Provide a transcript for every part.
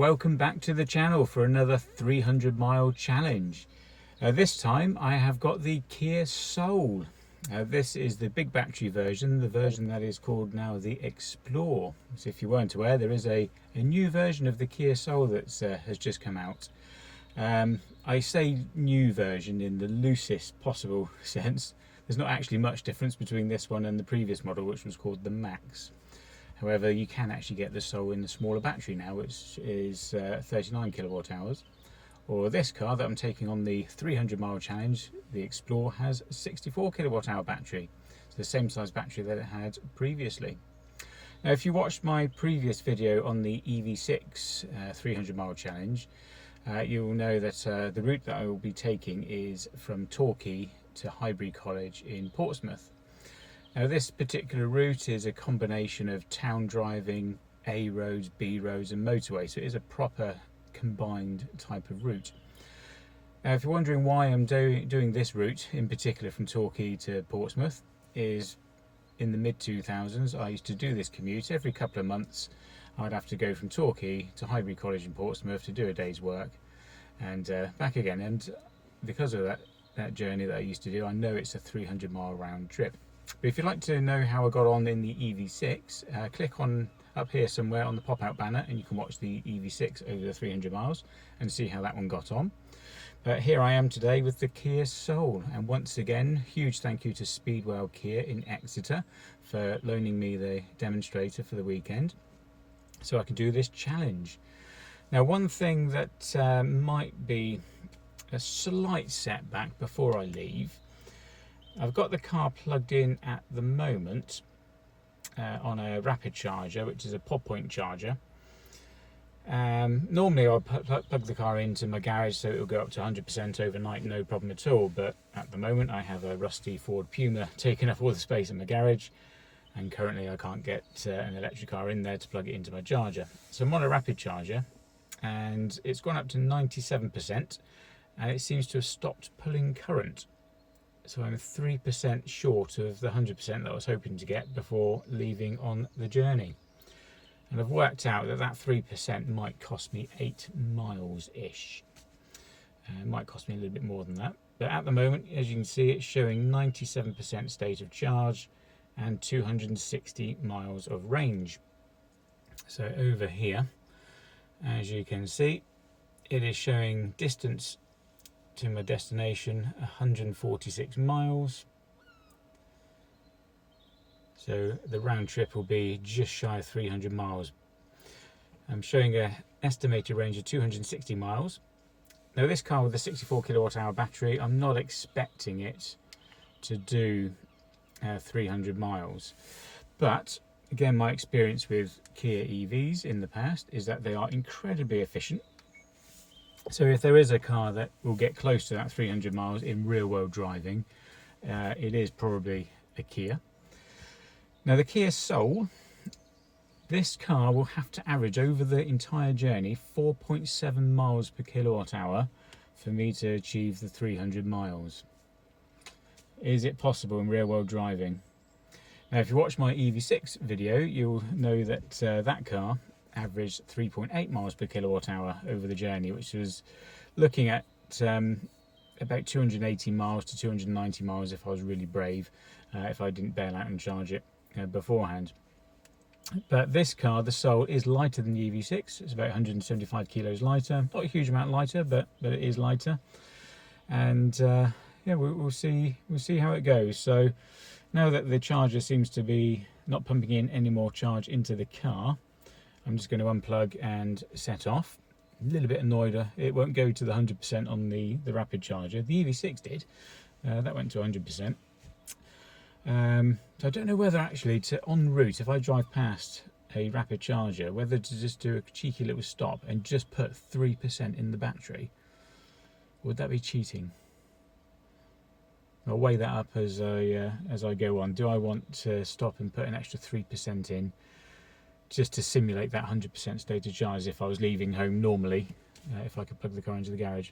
welcome back to the channel for another 300 mile challenge. This time I have got the Kia Soul. This is the big battery version, the version that is called now the Explore. So if you weren't aware, there is a new version of the Kia Soul that has just come out. I say new version in the loosest possible sense. There's not actually much difference between this one and the previous model, which was called the Max. However, you can actually get the Soul in the smaller battery now, which is 39 kilowatt hours. Or this car that I'm taking on the 300 mile challenge, the Explore, has a 64 kilowatt hour battery. It's the same size battery that it had previously. Now, if you watched my previous video on the EV6 300 mile challenge, you'll know that the route that I will be taking is from Torquay to Highbury College in Portsmouth. Now, this particular route is a combination of town driving, A roads, B roads and motorway, so it is a proper combined type of route. Now, if you're wondering why I'm doing this route in particular from Torquay to Portsmouth, is in the mid-2000s I used to do this commute every couple of months. I'd have to go from Torquay to Highbury College in Portsmouth to do a day's work and back again, and because of that journey that I used to do, I know it's a 300 mile round trip. But if you'd like to know how I got on in the EV6, click on up here somewhere on the pop-out banner and you can watch the EV6 over the 300 miles and see how that one got on. But here I am today with the Kia Soul, and once again, huge thank you to Speedwell Kia in Exeter for loaning me the demonstrator for the weekend so I can do this challenge. Now, one thing that might be a slight setback before I leave, I've got the car plugged in at the moment on a rapid charger, which is a pod point charger. Normally I'll plug the car into my garage so it'll go up to 100% overnight, no problem at all, but at the moment I have a rusty Ford Puma taking up all the space in my garage, and currently I can't get an electric car in there to plug it into my charger. So I'm on a rapid charger and it's gone up to 97% and it seems to have stopped pulling current. So I'm 3% short of the 100% that I was hoping to get before leaving on the journey. And I've worked out that 3% might cost me 8 miles-ish. It might cost me a little bit more than that. But at the moment, as you can see, it's showing 97% state of charge and 260 miles of range. So over here, as you can see, it is showing distance to my destination 146 miles. So the round trip will be just shy of 300 miles. I'm showing an estimated range of 260 miles. Now, this car with a 64 kilowatt hour battery, I'm not expecting it to do 300 miles. But again, my experience with Kia EVs in the past is that they are incredibly efficient. So if there is a car that will get close to that 300 miles in real world driving, it is probably a Kia. Now, the Kia Soul, this car will have to average over the entire journey 4.7 miles per kilowatt hour for me to achieve the 300 miles. Is it possible in real world driving? Now, if you watch my EV6 video, you'll know that that car averaged 3.8 miles per kilowatt hour over the journey, which was looking at about 280 miles to 290 miles if I was really brave, if I didn't bail out and charge it beforehand. But this car, the Soul, is lighter than the EV6. It's about 175 kilos lighter. Not a huge amount lighter, but it is lighter. And yeah, we'll see how it goes. So now that the charger seems to be not pumping in any more charge into the car, I'm just going to unplug and set off. A little bit annoyed it won't go to the 100% on the rapid charger. The EV6 did. That went to 100%. So I don't know whether actually en route, if I drive past a rapid charger, whether to just do a cheeky little stop and just put 3% in the battery. Would that be cheating? I'll weigh that up as I go on. Do I want to stop and put an extra 3% in, just to simulate that 100% state of charge if I was leaving home normally, if I could plug the car into the garage?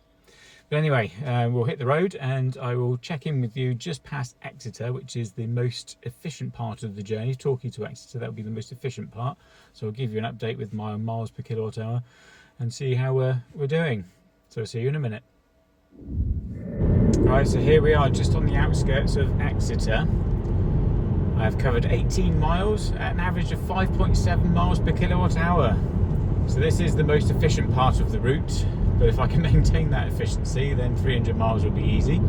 But anyway, we'll hit the road and I will check in with you just past Exeter, which is the most efficient part of the journey. Torquay to Exeter, that will be the most efficient part. So I'll give you an update with my miles per kilowatt hour. and see how we're doing. So I'll see you in a minute. Right, so here we are just on the outskirts of Exeter. I've covered 18 miles at an average of 5.7 miles per kilowatt hour. So this is the most efficient part of the route, but if I can maintain that efficiency, then 300 miles will be easy.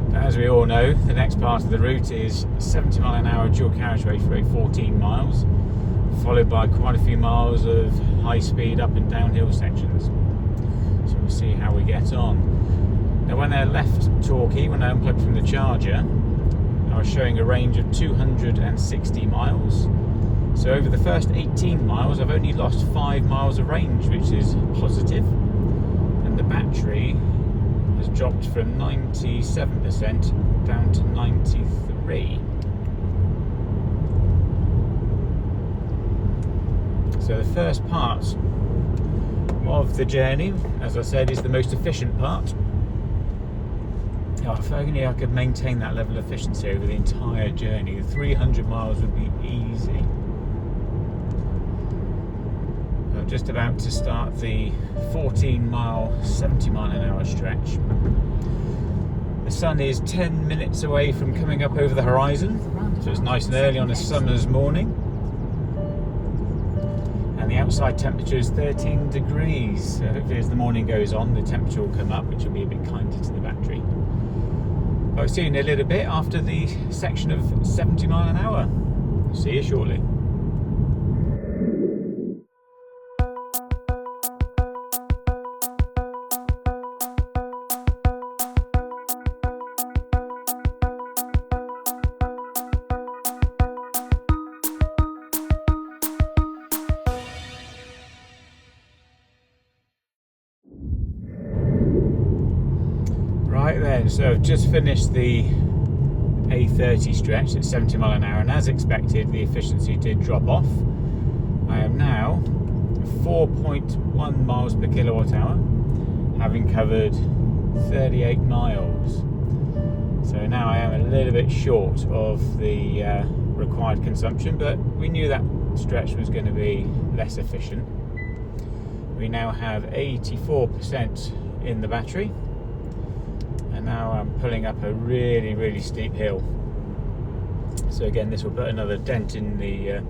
But as we all know, the next part of the route is 70 mile an hour dual carriageway for 14 miles, followed by quite a few miles of high speed up and downhill sections. So we'll see how we get on. Now when I left Torquay, when I unplugged from the charger, I was showing a range of 260 miles. So over the first 18 miles I've only lost 5 miles of range, which is positive. And the battery has dropped from 97% down to 93%. So the first part of the journey, as I said, is the most efficient part. If only I could maintain that level of efficiency over the entire journey, the 300 miles would be easy. I'm just about to start the 14 mile, 70 mile an hour stretch. The sun is 10 minutes away from coming up over the horizon, so it's nice and early on a summer's morning. And the outside temperature is 13 degrees, so hopefully as the morning goes on the temperature will come up, which will be a bit kinder to the battery. I'll see you in a little bit after the section of 70 mile an hour. See you shortly. Right then, so I've just finished the A30 stretch at 70 mile an hour, and as expected the efficiency did drop off. I am now 4.1 miles per kilowatt hour, having covered 38 miles. So now I am a little bit short of the required consumption, but we knew that stretch was going to be less efficient. We now have 84% in the battery, and now I'm pulling up a really steep hill. So again, this will put another dent in the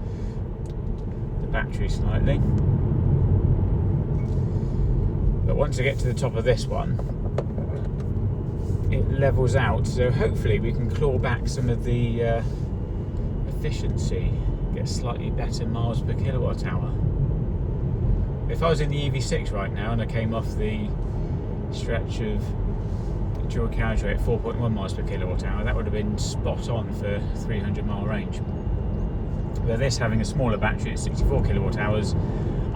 battery slightly. But once I get to the top of this one, it levels out, so hopefully we can claw back some of the efficiency, get slightly better miles per kilowatt hour. If I was in the EV6 right now and I came off the stretch of dual carriageway at 4.1 miles per kilowatt hour, that would have been spot on for 300 mile range. But this, having a smaller battery at 64 kilowatt hours,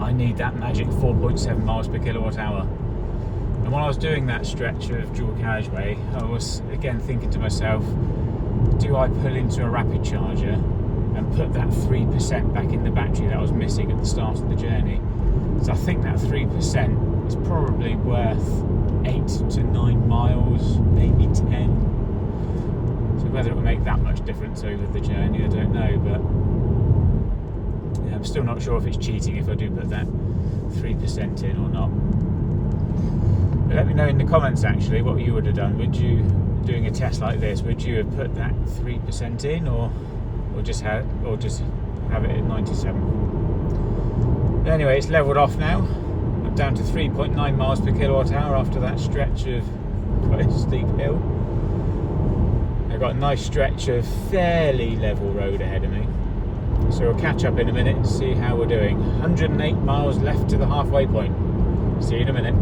I need that magic 4.7 miles per kilowatt hour. And while I was doing that stretch of dual carriageway, I was again thinking to myself, do I pull into a rapid charger and put that 3% back in the battery that I was missing at the start of the journey? So I think that 3% is probably worth 8 to 9 miles, maybe 10. So whether it will make that much difference over the journey, I don't know, but yeah, I'm still not sure if it's cheating if I do put that 3% in or not. But let me know in the comments actually what you would have done. Would you, doing a test like this, would you have put that 3% in or just have it at 97? Anyway, it's leveled off now. Down to 3.9 miles per kilowatt hour after that stretch of quite a steep hill. I've got a nice stretch of fairly level road ahead of me, so we'll catch up in a minute and see how we're doing. 108 miles left to the halfway point. See you in a minute.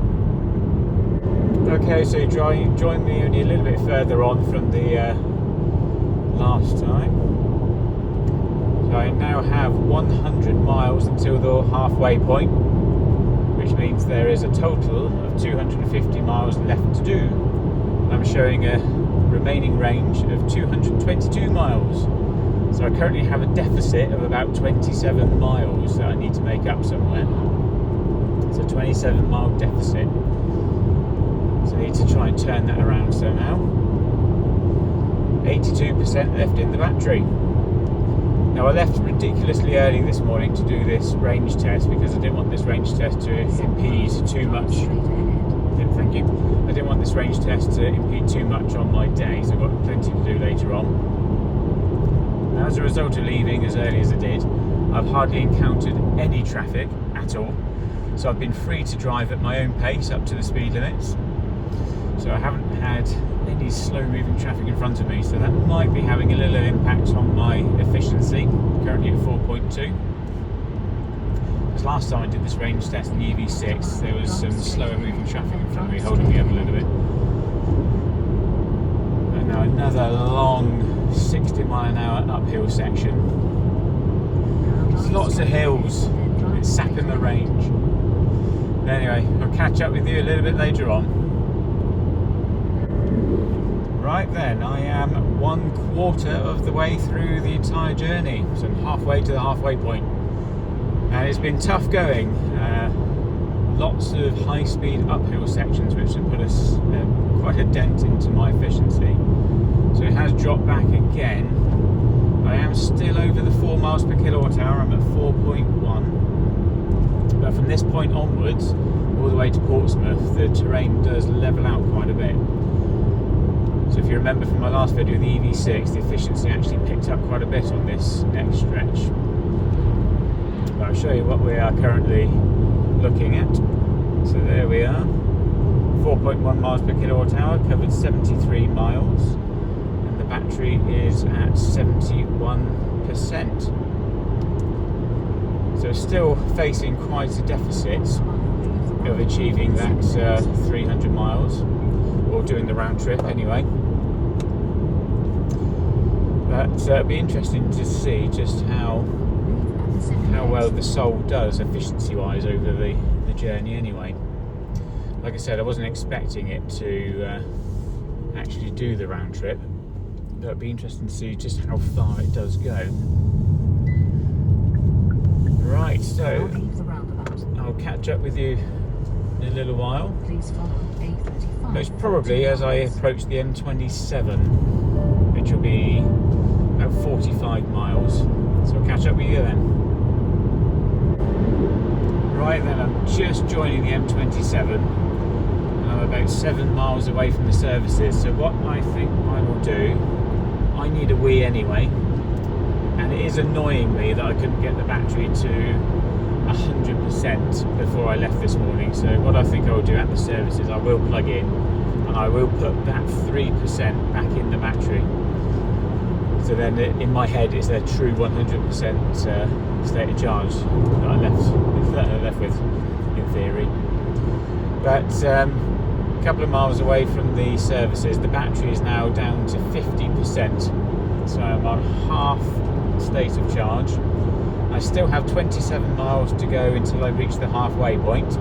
Okay, so you joined me only a little bit further on from the last time. So I now have 100 miles until the halfway point, which means there is a total of 250 miles left to do. I'm showing a remaining range of 222 miles. So I currently have a deficit of about 27 miles that I need to make up somewhere. It's a 27 mile deficit. So I need to try and turn that around somehow. 82% left in the battery. Now I left ridiculously early this morning to do this range test because I didn't want this range test to impede too much. Thank you. I didn't want this range test to impede too much on my day, so I've got plenty to do later on. Now, as a result of leaving as early as I did, I've hardly encountered any traffic at all. So I've been free to drive at my own pace up to the speed limits. So I haven't had any slow moving traffic in front of me, so that might be having a little impact on my efficiency, currently at 4.2. Because last time I did this range test in the EV6, there was some slower moving traffic in front of me, holding me up a little bit. And now another long 60-mile-an-hour uphill section. There's lots of hills, it's sapping the range. Anyway, I'll catch up with you a little bit later on. Right then, I am 1/4 of the way through the entire journey, so I'm halfway to the halfway point. And it's been tough going. Lots of high-speed uphill sections which have put us quite a dent into my efficiency. So it has dropped back again. I am still over the 4 miles per kilowatt hour. I'm at 4.1. But from this point onwards, all the way to Portsmouth, the terrain does level out quite a bit. So if you remember from my last video, the EV6, the efficiency actually picked up quite a bit on this next stretch. But I'll show you what we are currently looking at. So there we are, 4.1 miles per kilowatt hour, covered 73 miles, and the battery is at 71%. So still facing quite a deficit of achieving that 300 miles, or doing the round trip anyway. But it'll be interesting to see just how well the Soul does efficiency-wise over the journey anyway. Like I said, I wasn't expecting it to actually do the round trip, but it'll be interesting to see just how far it does go. Right, so I'll catch up with you in a little while. Most probably as I approach the M27, which will be about 45 miles. So I'll catch up with you then. Right then, I'm just joining the M27. I'm about 7 miles away from the services. So what I think I will do, I need a wee anyway. And it is annoying me that I couldn't get the battery to 100% before I left this morning. So what I think I will do at the services, I will plug in and I will put that 3% back in the battery. So then in my head it's a true 100% state of charge that I left with, in theory. But a couple of miles away from the services, the battery is now down to 50%. So I'm on half state of charge. I still have 27 miles to go until I reach the halfway point.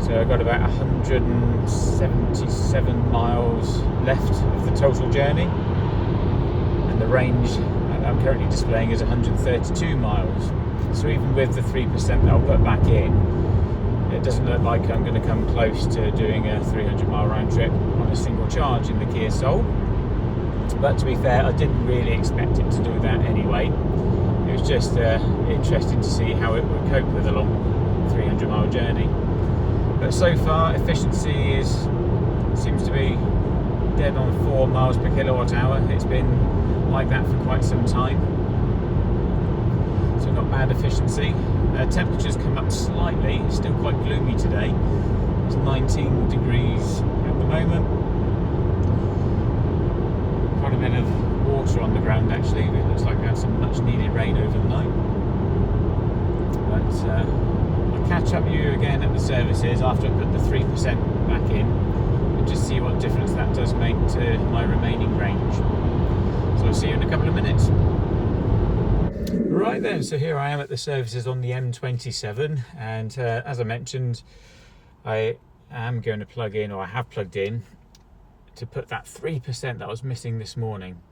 So I've got about 177 miles left of the total journey. And the range I'm currently displaying is 132 miles. So even with the 3% that I'll put back in, it doesn't look like I'm going to come close to doing a 300-mile round trip on a single charge in the Kia Soul. But to be fair, I didn't really expect it to do that anyway. It was just interesting to see how it would cope with a long 300-mile journey. But so far, efficiency seems to be dead on 4 miles per kilowatt hour. It's been like that for quite some time. So not bad efficiency. Temperatures come up slightly. It's still quite gloomy today. It's 19 degrees at the moment. Quite a bit of water on the ground actually. It looks like we had some much needed rain over the night. But I'll catch up with you again at the services after I put the 3% back in and just see what difference that does make to my remaining range. So I'll see you in a couple of minutes. Right then, so here I am at the services on the M27, and as I mentioned, I am going to plug in, or I have plugged in, to put that 3% that I was missing this morning.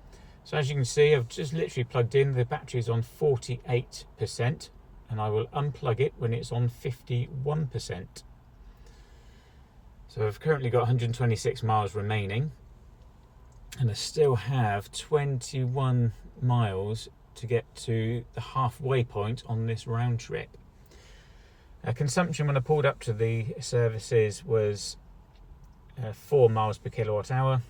So as you can see, I've just literally plugged in, the battery is on 48%, and I will unplug it when it's on 51%. So I've currently got 126 miles remaining, and I still have 21 miles to get to the halfway point on this round trip. Consumption when I pulled up to the services was 4 miles per kilowatt hour.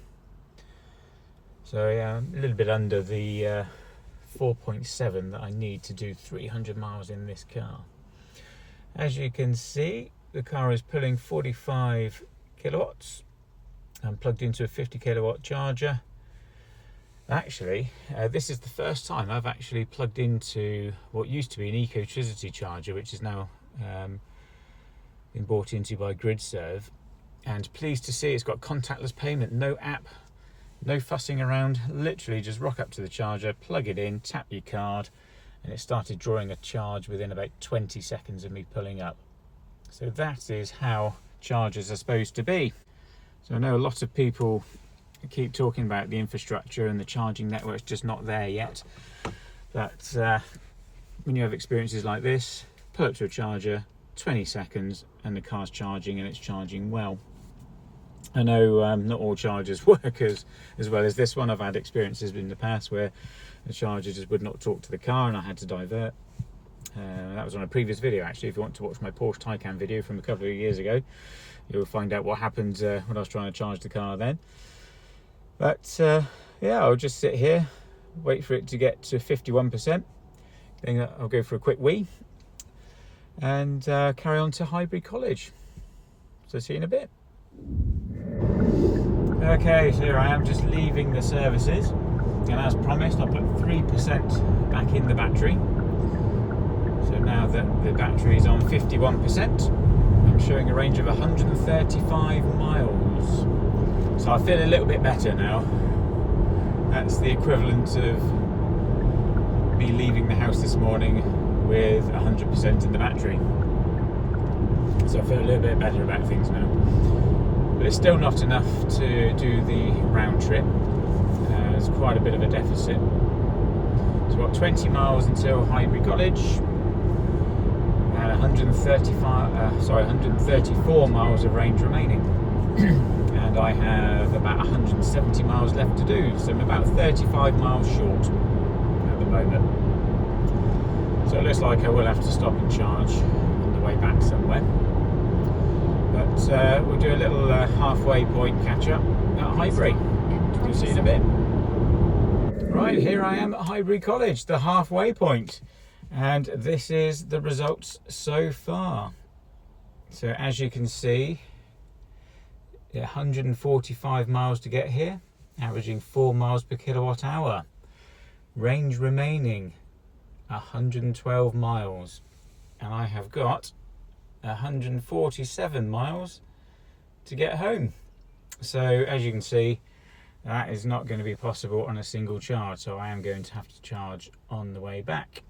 So a little bit under the 4.7 that I need to do 300 miles in this car. As you can see, the car is pulling 45 kilowatts. I'm plugged into a 50 kilowatt charger. Actually, this is the first time I've actually plugged into what used to be an ecotricity charger, which is now been bought into by GridServe. And pleased to see it's got contactless payment, no app, no fussing around. Literally just rock up to the charger, plug it in, tap your card, and it started drawing a charge within about 20 seconds of me pulling up. So that is how chargers are supposed to be. So I know a lot of people keep talking about the infrastructure and the charging network's just not there yet. But when you have experiences like this, pull up to a charger, 20 seconds, and the car's charging, and it's charging well. I know not all chargers work as well as this one. I've had experiences in the past where the charger just would not talk to the car and I had to divert. That was on a previous video actually. If you want to watch my Porsche Taycan video from a couple of years ago, you'll find out what happened when I was trying to charge the car then. But yeah, I'll just sit here, wait for it to get to 51%. Then I'll go for a quick wee and carry on to Highbury College. So see you in a bit. Okay, so here I am just leaving the services, and as promised I put 3% back in the battery. So now that the battery is on 51%, I'm showing a range of 135 miles. So I feel a little bit better now. That's the equivalent of me leaving the house this morning with 100% in the battery. So I feel a little bit better about things now. But it's still not enough to do the round trip. There's quite a bit of a deficit. So we've got 20 miles until Highbury College, and 134 miles of range remaining. And I have about 170 miles left to do, so I'm about 35 miles short at the moment. So it looks like I will have to stop and charge on the way back somewhere. But we'll do a little halfway point catch up at Highbury. We'll see you in a bit. Right, here I am at Highbury College, the halfway point, and this is the results so far. So as you can see, 145 miles to get here, averaging 4 miles per kilowatt hour. Range remaining 112 miles, and I have got 147 miles to get home. So as you can see, that is not going to be possible on a single charge, so I am going to have to charge on the way back.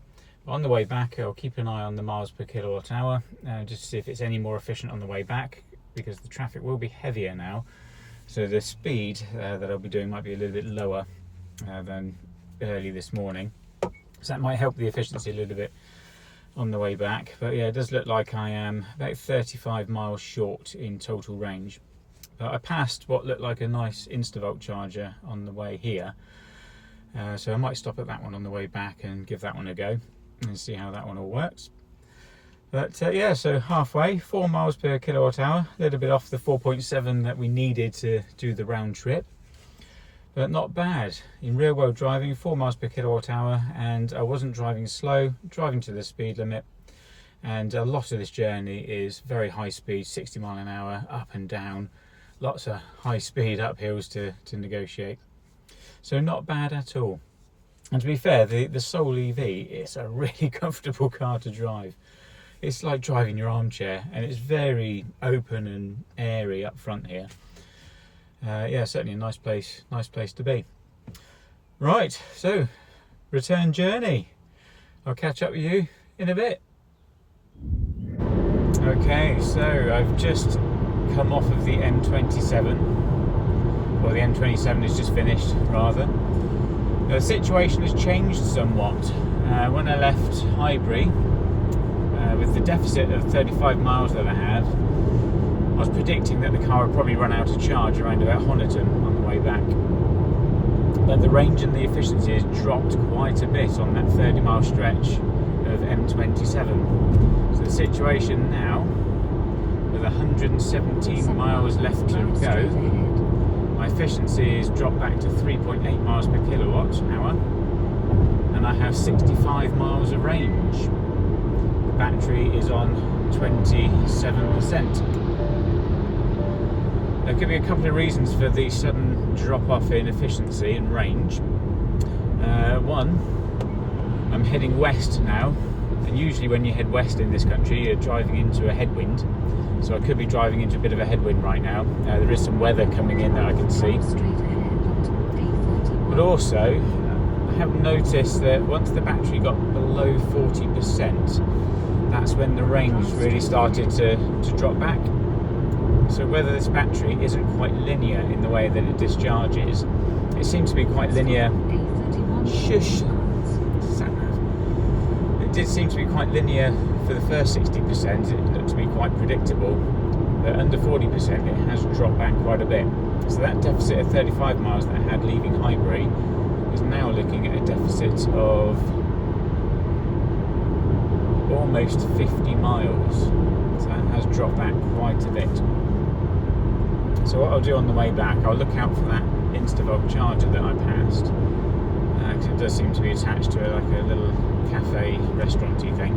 On the way back, I'll keep an eye on the miles per kilowatt hour just to see if it's any more efficient on the way back, because the traffic will be heavier now, so the speed that I'll be doing might be a little bit lower than early this morning, so that might help the efficiency a little bit on the way back. But yeah, it does look like I am about 35 miles short in total range. But I passed what looked like a nice Instavolt charger on the way here, so I might stop at that one on the way back and give that one a go and see how that one all works. But yeah, so halfway, 4 miles per kilowatt hour, a little bit off the 4.7 that we needed to do the round trip, but not bad. In real world driving, 4 miles per kilowatt hour, and I wasn't driving slow, driving to the speed limit, and a lot of this journey is very high speed, 60 mile an hour, up and down, lots of high speed uphills to negotiate. So not bad at all. And to be fair, the Soul EV is a really comfortable car to drive. It's like driving your armchair, and it's very open and airy up front here. Yeah, certainly a nice place to be. Right, so return journey. I'll catch up with you in a bit. Okay, so I've just come off of the M27. Well, the M27 is just finished, rather. The situation has changed somewhat. When I left Highbury, with the deficit of 35 miles that I have, I was predicting that the car would probably run out of charge around about Honiton on the way back. But the range and the efficiency has dropped quite a bit on that 30-mile stretch of M27. So the situation now, with 117 miles left to go, my efficiency is dropped back to 3.8 miles per kilowatt hour, and I have 65 miles of range. The battery is on 27%. There could be a couple of reasons for the sudden drop off in efficiency and range. One, I'm heading west now, and usually when you head west in this country you're driving into a headwind, so I could be driving into a bit of a headwind right now. There is some weather coming in that I can see, but also I have noticed that once the battery got below 40%, that's when the range really started to drop back. So whether this battery isn't quite linear in the way that it discharges, it seems to be quite linear. Shush! It did seem to be quite linear for the first 60%. It looked to be quite predictable, but under 40% it has dropped back quite a bit. So that deficit of 35 miles that I had leaving Highbury is now looking at a deficit of almost 50 miles. So that has dropped back quite a bit. So what I'll do on the way back, I'll look out for that Instavolt charger that I passed, because it does seem to be attached to like a little cafe restaurant-y thing.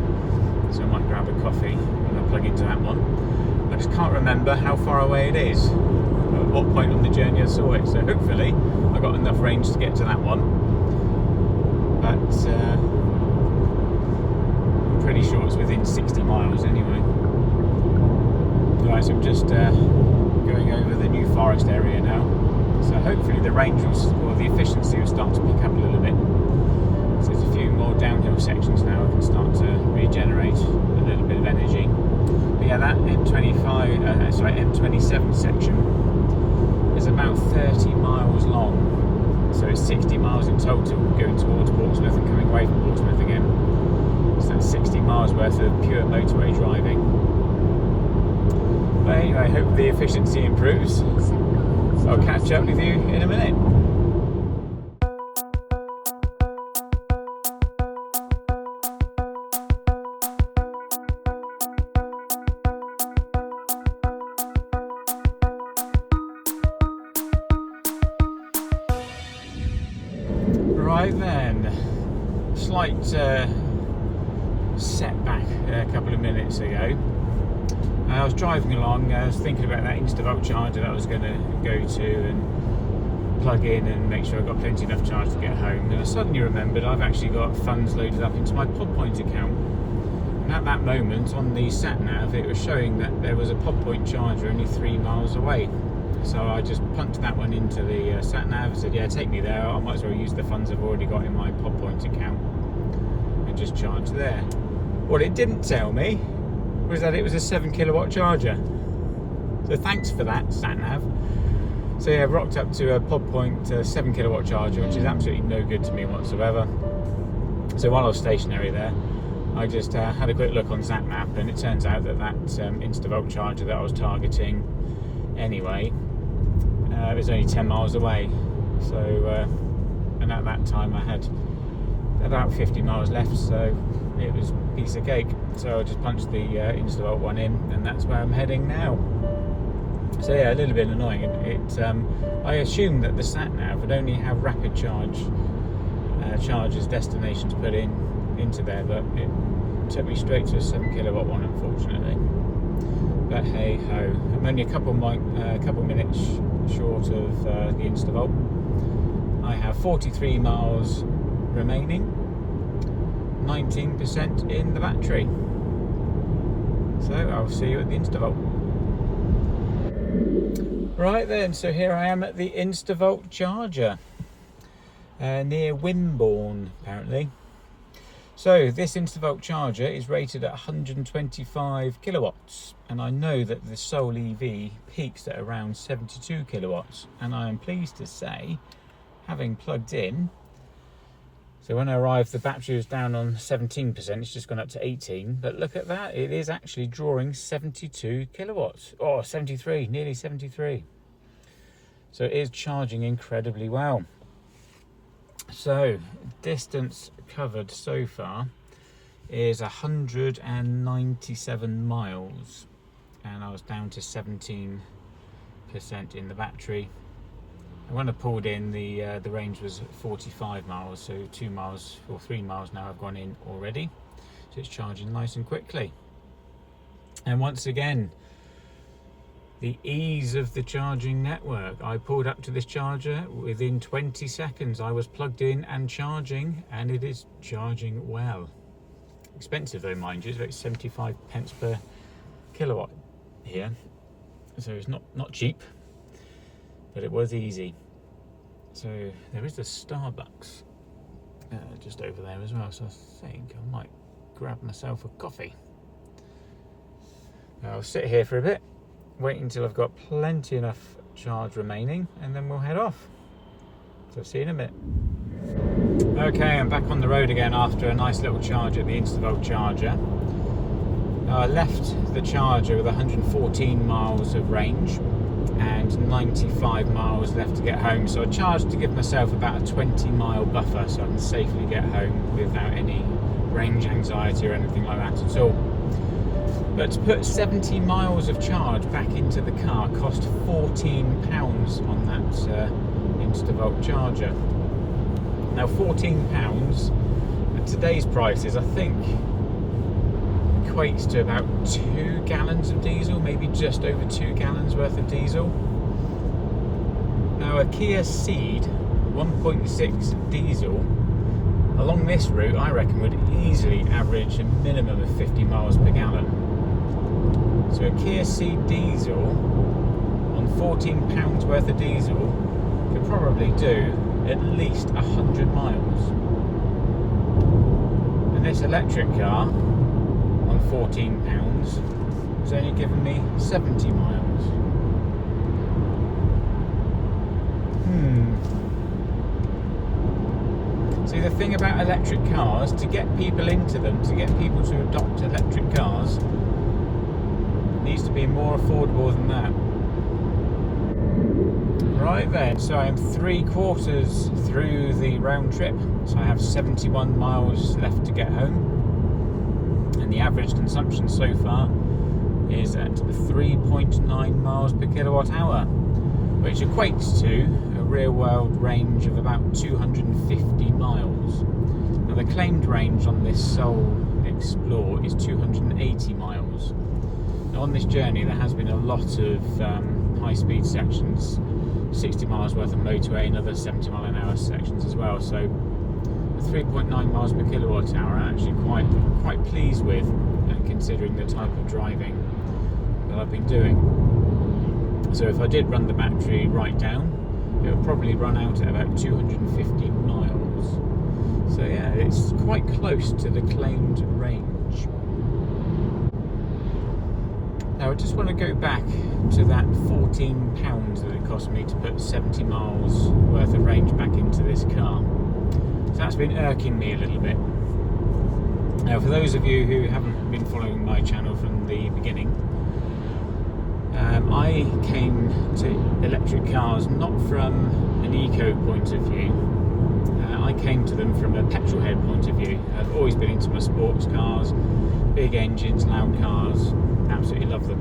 So I might grab a coffee when I plug into that one. I just can't remember how far away it is, at what point on the journey I saw it. So hopefully I got enough range to get to that one. But I'm pretty sure it's within 60 miles anyway. Right, so I'm just going over the New Forest area now. So hopefully the range or the efficiency will start to pick up a little bit. So there's a few more downhill sections now. I can start to regenerate a little bit of energy. But yeah, that M27 section is about 30 miles long. So it's 60 miles in total going towards Portsmouth and coming away from Portsmouth again. So that's 60 miles worth of pure motorway driving. But anyway, I hope the efficiency improves. I'll catch up with you in a minute. Right then, slight setback a couple of minutes ago. I was driving along, I was thinking about that Instavolt charger that I was going to go to and plug in and make sure I got plenty enough charge to get home, and I suddenly remembered I've actually got funds loaded up into my PodPoint account, and at that moment on the sat-nav it was showing that there was a PodPoint charger only 3 miles away. So I just punched that one into the sat-nav and said, yeah, take me there, I might as well use the funds I've already got in my PodPoint account and just charge there. What it didn't tell me was that it was a 7 kilowatt charger. So thanks for that, sat-nav. So yeah, I've rocked up to a PodPoint 7 kilowatt charger, which is absolutely no good to me whatsoever. So while I was stationary there, I just had a quick look on sat-nav, and it turns out that that Instavolt charger that I was targeting anyway, it was only 10 miles away. So, and at that time I had about 50 miles left, so it was a piece of cake. So I just punched the Instavolt one in, and that's where I'm heading now. So yeah, a little bit annoying. I assumed that the sat-nav would only have rapid chargers destinations put into there, but it took me straight to a 7 kilowatt one, unfortunately. But hey ho, I'm only a couple minutes short of the Instavolt. I have 43 miles remaining, 19% in the battery. So I'll see you at the Instavolt. Right then, so here I am at the Instavolt charger near Wimborne, apparently. So this Instavolt charger is rated at 125 kilowatts, and I know that the Soul EV peaks at around 72 kilowatts, and I am pleased to say, having plugged in, so when I arrived the battery was down on 17%, it's just gone up to 18, but look at that, it is actually drawing 72 kilowatts, or 73, nearly 73. So it is charging incredibly well. So distance covered so far is 197 miles, and I was down to 17% in the battery. And when I pulled in, the range was 45 miles, so 2 miles or 3 miles now I've gone in already. So it's charging nice and quickly. And once again, the ease of the charging network. I pulled up to this charger, within 20 seconds I was plugged in and charging, and it is charging well. Expensive though, mind you, it's about 75 pence per kilowatt here, so it's not cheap, but it was easy. So there is a Starbucks just over there as well, so I think I might grab myself a coffee. I'll sit here for a bit, wait until I've got plenty enough charge remaining, and then we'll head off. So see you in a bit. Okay, I'm back on the road again after a nice little charge at the Instavolt charger. Now I left the charger with 114 miles of range and 95 miles left to get home, so I charged to give myself about a 20-mile buffer so I can safely get home without any range anxiety or anything like that at all. But to put 70 miles of charge back into the car cost £14 on that Instavolt charger. Now £14 at today's prices, I think, equates to about 2 gallons of diesel, maybe just over 2 gallons worth of diesel. Now a Kia Ceed 1.6 diesel along this route, I reckon, would easily average a minimum of 50 miles per gallon. So a Kia Ceed diesel on £14 worth of diesel could probably do at least 100 miles. And this electric car on £14 has only given me 70 miles. See, the thing about electric cars, to get people into them, to get people to adopt electric cars, needs to be more affordable than that. Right then, so I'm 3/4 through the round trip, so I have 71 miles left to get home, and the average consumption so far is at 3.9 miles per kilowatt hour, which equates to a real world range of about 250 miles. Now the claimed range on this Soul Explore is 280 miles. Now on this journey there has been a lot of high speed sections, 60 miles worth of motorway, another 70 mile an hour sections as well, so the 3.9 miles per kilowatt hour I'm actually quite pleased with, considering the type of driving that I've been doing. So if I did run the battery right down, it would probably run out at about 250 miles. So yeah, it's quite close to the claimed range. Now I just want to go back to that £14 that it cost me to put 70 miles worth of range back into this car. So that's been irking me a little bit. Now for those of you who haven't been following my channel from the beginning, I came to electric cars not from an eco point of view. I came to them from a petrol head point of view. I've always been into my sports cars, big engines, loud cars, absolutely love them.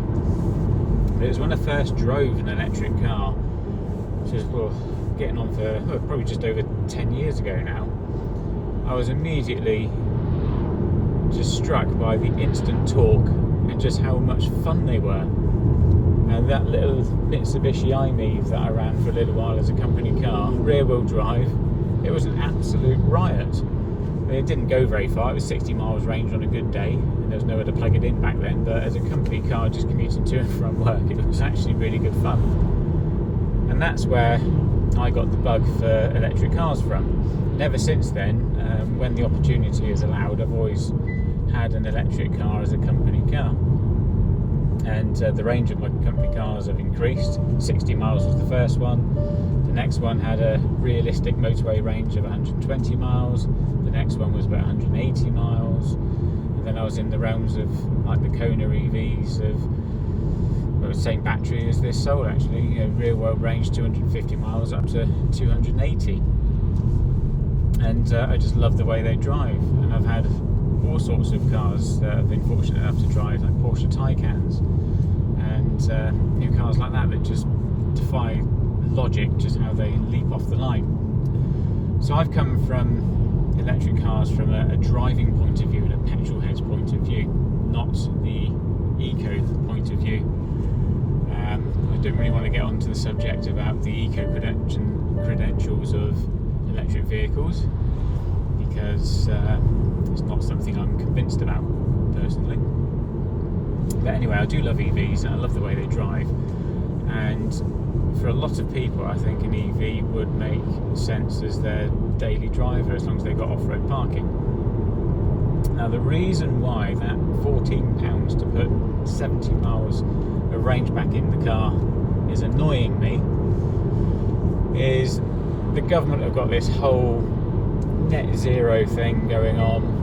But it was when I first drove an electric car, which was getting on for probably just over 10 years ago now, I was immediately just struck by the instant torque and just how much fun they were. And that little Mitsubishi i-MiEV that I ran for a little while as a company car, rear wheel drive, it was an absolute riot. I mean, it didn't go very far, it was 60 miles range on a good day, and there was nowhere to plug it in back then, but as a company car just commuting to and from work, it was actually really good fun. And that's where I got the bug for electric cars from. And ever since then, when the opportunity is allowed, I've always had an electric car as a company car. And the range of my company cars have increased. 60 miles was the first one. The next one had a realistic motorway range of 120 miles. The next one was about 180 miles. And then I was in the realms of like the Kona EVs of the same battery as this Soul actually. Real world range 250 miles up to 280. and I just love the way they drive. And I've had all sorts of cars that I've been fortunate enough to drive, like Porsche Taycans and new cars like that just defy logic, just how they leap off the line. So I've come from electric cars from a driving point of view and a petrol head's point of view, not the eco point of view. I don't really want to get onto the subject about the eco credentials of electric vehicles, because it's not something I'm convinced about personally. But anyway, I do love EVs and I love the way they drive, and for a lot of people I think an EV would make sense as their daily driver, as long as they've got off-road parking. Now the reason why that £14 to put 70 miles of range back in the car is annoying me is the government have got this whole net zero thing going on.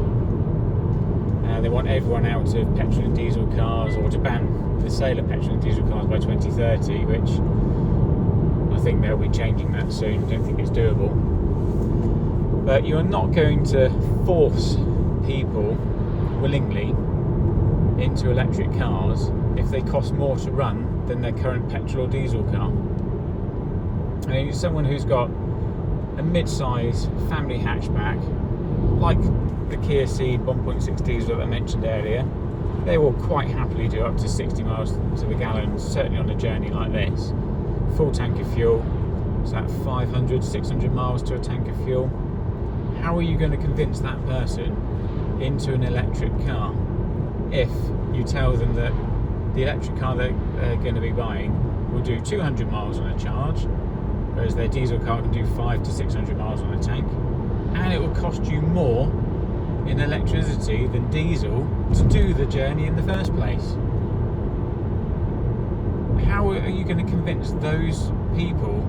They want everyone out of petrol and diesel cars, or to ban the sale of petrol and diesel cars by 2030, which I think they'll be changing that soon. I don't think it's doable. But you're not going to force people willingly into electric cars if they cost more to run than their current petrol or diesel car. I mean, someone who's got a mid-size family hatchback, like the Kia Ceed 1.6 diesel that I mentioned earlier, they will quite happily do up to 60 miles to the gallon, certainly on a journey like this. Full tank of fuel, so that 500, 600 miles to a tank of fuel. How are you going to convince that person into an electric car if you tell them that the electric car that they're going to be buying will do 200 miles on a charge, whereas their diesel car can do 500 to 600 miles on a tank, and it will cost you more in electricity than diesel to do the journey in the first place? How are you going to convince those people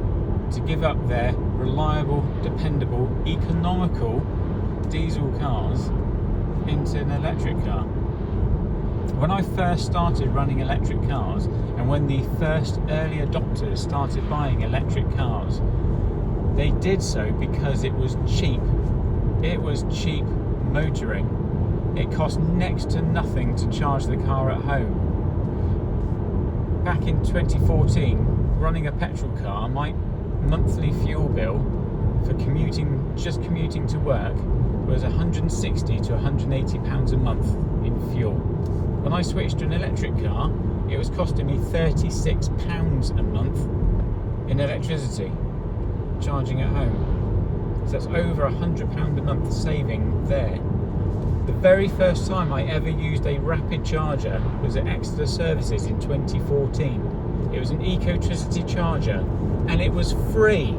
to give up their reliable, dependable, economical diesel cars into an electric car? When I first started running electric cars, and when the first early adopters started buying electric cars, they did so because it was cheap. It was cheap motoring. It cost next to nothing to charge the car at home. Back in 2014, running a petrol car, my monthly fuel bill for just commuting to work was 160 to 180 pounds a month in fuel. When I switched to an electric car, it was costing me 36 pounds a month in electricity, charging at home. So that's over £100 a month saving there. The very first time I ever used a rapid charger was at Exeter Services in 2014. It was an Ecotricity charger, and it was free.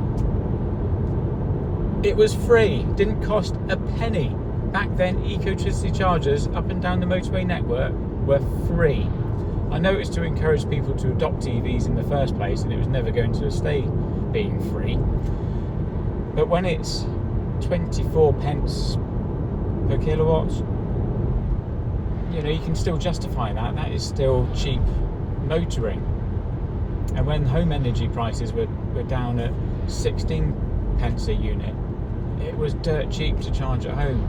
It was free, didn't cost a penny. Back then, Ecotricity chargers up and down the motorway network were free. I know it's to encourage people to adopt EVs in the first place, and it was never going to stay being free. But when it's 24 pence per kilowatt, you know, you can still justify that. That is still cheap motoring. And when home energy prices were down at 16 pence a unit, it was dirt cheap to charge at home.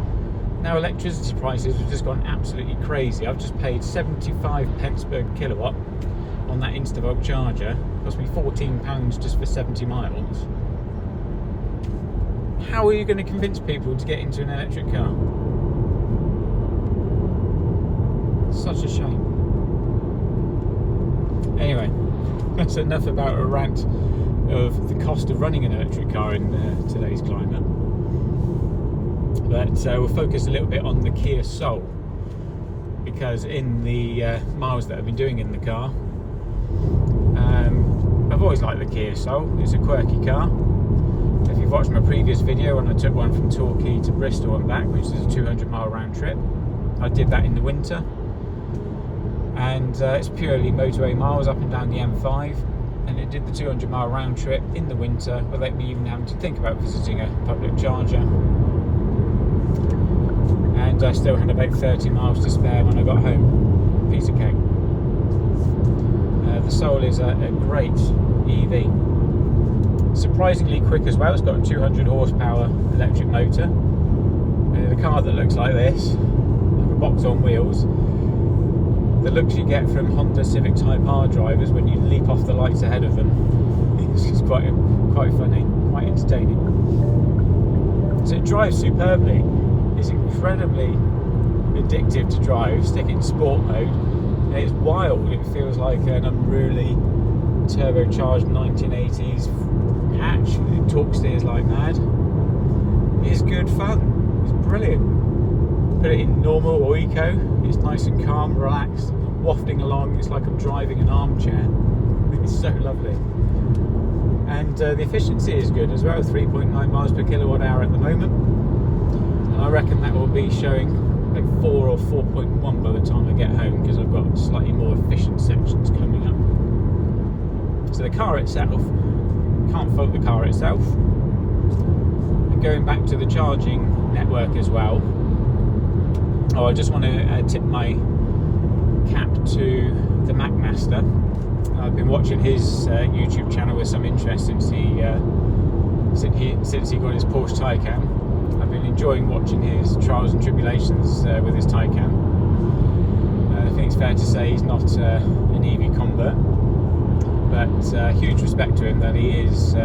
Now electricity prices have just gone absolutely crazy. I've just paid 75 pence per kilowatt on that Instavolt charger. It cost me £14 just for 70 miles. How are you going to convince people to get into an electric car? Such a shame. Anyway, that's enough about a rant of the cost of running an electric car in today's climate. But we'll focus a little bit on the Kia Soul, because in the miles that I've been doing in the car, I've always liked the Kia Soul. It's a quirky car. If you've watched my previous video when I took one from Torquay to Bristol and back, which is a 200-mile round trip, I did that in the winter, and it's purely motorway miles up and down the M5, and it did the 200-mile round trip in the winter without me even having to think about visiting a public charger. And I still had about 30 miles to spare when I got home. Piece of cake. The Soul is a great EV. Surprisingly quick as well. It's got a 200 horsepower electric motor. And a car that looks like this, like a box on wheels, the looks you get from Honda Civic Type R drivers when you leap off the lights ahead of them. It's quite funny, quite entertaining. So it drives superbly. It's incredibly addictive to drive. Stick it in sport mode, and it's wild. It feels like an unruly turbocharged 1980s hatch. It torque steers like mad. It's good fun. It's brilliant. Put it in normal or eco. It's nice and calm, relaxed, wafting along. It's like I'm driving an armchair. It's so lovely. And the efficiency is good as well. 3.9 miles per kilowatt hour at the moment. And I reckon that will be showing like 4 or 4.1 by the time I get home, because I've got slightly more efficient sections coming up. So the car itself, can't fault the car itself. And going back to the charging network as well, I just want to tip my cap to the MacMaster. I've been watching his YouTube channel with some interest since he got his Porsche Taycan. I've been enjoying watching his trials and tribulations with his Taycan. I think it's fair to say he's not an EV convert, but huge respect to him that he is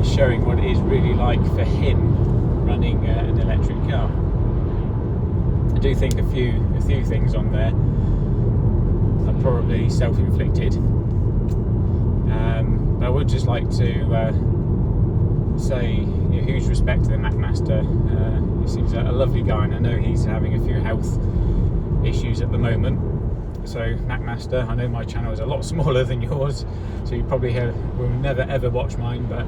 showing what it is really like for him running an electric car. I do think a few things on there are probably self-inflicted. But I would just like to say huge respect to the MacMaster. He seems a lovely guy, and I know he's having a few health issues at the moment. So MacMaster, I know my channel is a lot smaller than yours, so you probably will never ever watch mine, but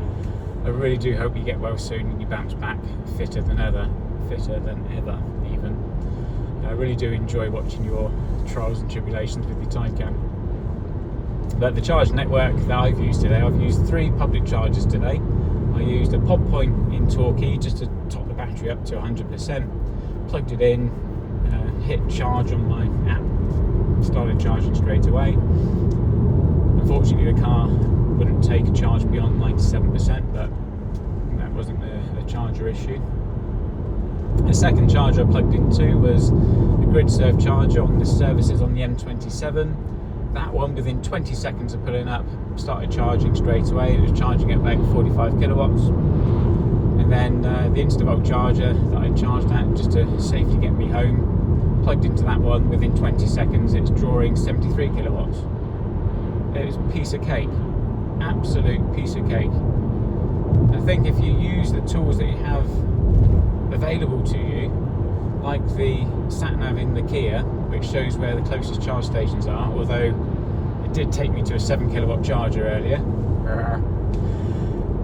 I really do hope you get well soon and you bounce back fitter than ever even. I really do enjoy watching your trials and tribulations with your Taycan. But the charge network that I've used today, I've used 3 public chargers today. I used a pod point in Torquay just to top the battery up to 100%, plugged it in, hit charge on my app, started charging straight away. Unfortunately the car wouldn't take a charge beyond 97%, but that wasn't the charger issue. The second charger I plugged into was a GridServe charger on the services on the M27. That one, within 20 seconds of pulling up, started charging straight away. It was charging at about 45 kilowatts. And then the Instavolt charger that I charged at just to safely get me home, plugged into that one. Within 20 seconds, it's drawing 73 kilowatts. It was a piece of cake, absolute piece of cake. I think if you use the tools that you have available to you, like the sat-nav in the Kia, which shows where the closest charge stations are, although it did take me to a 7 kilowatt charger earlier,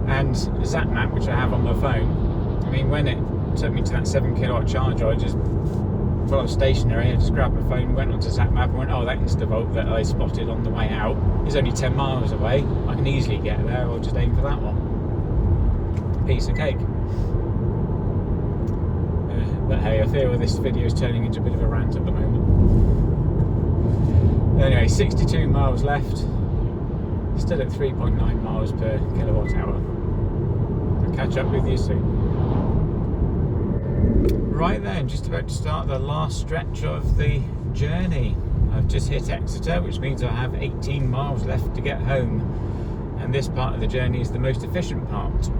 and ZapMap, which I have on my phone. I mean, when it took me to that 7 kilowatt charger, I was stationary, I just grabbed my phone, went onto ZapMap and went, oh, that Instavolt that I spotted on the way out is only 10 miles away, I can easily get there, I'll just aim for that one. Piece of cake. But hey, I feel this video is turning into a bit of a rant at the moment. Anyway, 62 miles left, still at 3.9 miles per kilowatt hour. I'll catch up with you soon. Right then, just about to start the last stretch of the journey. I've just hit Exeter, which means I have 18 miles left to get home. And this part of the journey is the most efficient part.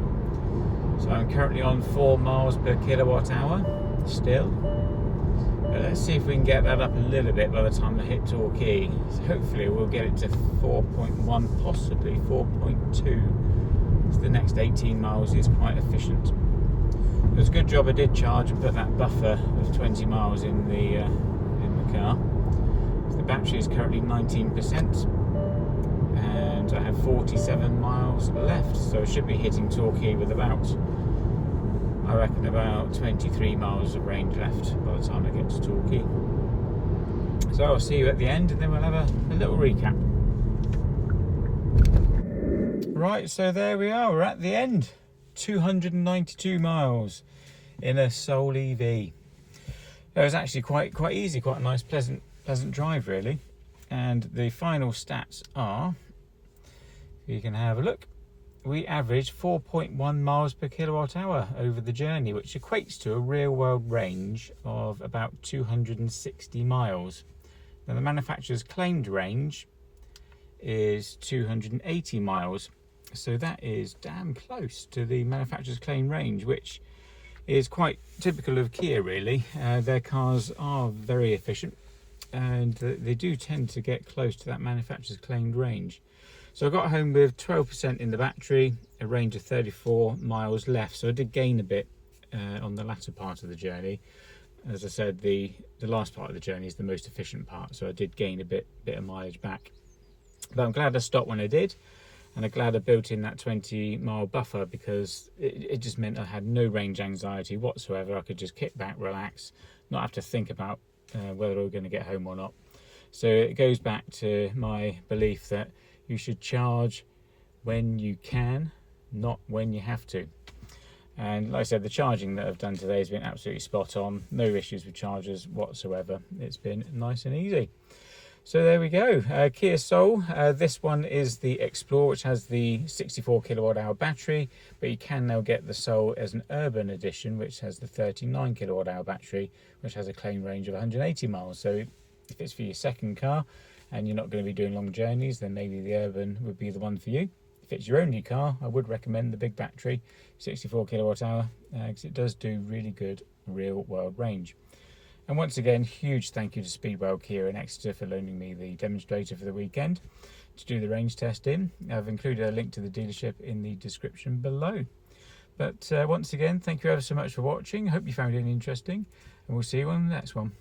So I'm currently on 4 miles per kilowatt hour. Still, but let's see if we can get that up a little bit by the time I hit Torquay. So hopefully we'll get it to 4.1, possibly 4.2. So the next 18 miles is quite efficient. It was a good job I did charge and put that buffer of 20 miles in the car. So the battery is currently 19%, and I have 47 miles left. So I should be hitting Torquay with about, I reckon, about 23 miles of range left by the time I get to Torquay. So I'll see you at the end, and then we'll have a little recap. Right, so there we are, we're at the end. 292 miles in a Soul EV. It was actually quite easy, quite a nice, pleasant drive really. And the final stats are, you can have a look. we averaged 4.1 miles per kilowatt hour over the journey, which equates to a real world range of about 260 miles. Now the manufacturer's claimed range is 280 miles, so that is damn close to the manufacturer's claimed range, which is quite typical of Kia really. Their cars are very efficient and they do tend to get close to that manufacturer's claimed range. So I got home with 12% in the battery, a range of 34 miles left, so I did gain a bit on the latter part of the journey. As I said, the last part of the journey is the most efficient part, so I did gain a bit of mileage back. But I'm glad I stopped when I did, and I'm glad I built in that 20-mile buffer, because it just meant I had no range anxiety whatsoever. I could just kick back, relax, not have to think about whether I was going to get home or not. So it goes back to my belief that you should charge when you can, not when you have to. And like I said, the charging that I've done today has been absolutely spot on. No issues with chargers whatsoever. It's been nice and easy. So there we go. Kia Soul. This one is the Explore, which has the 64 kilowatt hour battery, but you can now get the Soul as an urban edition, which has the 39 kilowatt hour battery, which has a claim range of 180 miles. So if it's for your second car and you're not going to be doing long journeys, then maybe the urban would be the one for you. If it's your only car, I would recommend the big battery, 64 kilowatt hour, because it does do really good real world range. And once again, huge thank you to Speedwell Kia in Exeter for loaning me the demonstrator for the weekend to do the range test in. I've included a link to the dealership in the description below. But once again, thank you ever so much for watching. I hope you found it interesting, and we'll see you on the next one.